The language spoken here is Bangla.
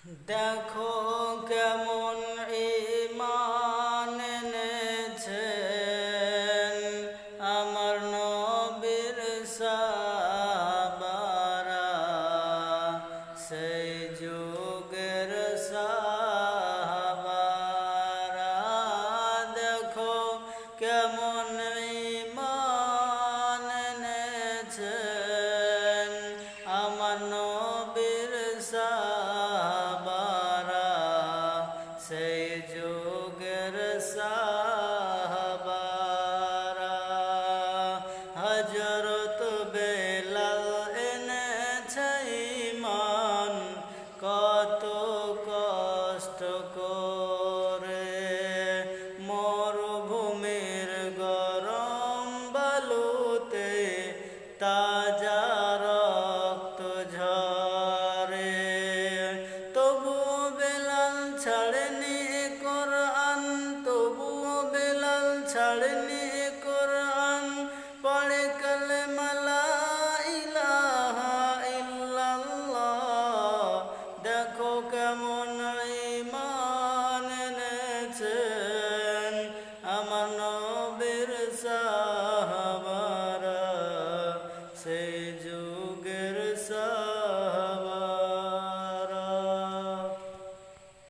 দেখো কেমন ঈমান এনেছেন আমার নবীর সাহাবারা, সেই যুগের সাহাবারা। দেখো কেমন ঈমান এনেছেন আমার নবীর সাহাবারা, সেই যুগের সাহাবারা। হযরত বেলাল এনেছে ঈমান কত কষ্ট করে, মরুভূমির গরম বালুতে তাজা রক্ত ঝরে। তবুও বেলাল ছাড়েনি কোরআন, তবুও বেলাল ছাড়েনি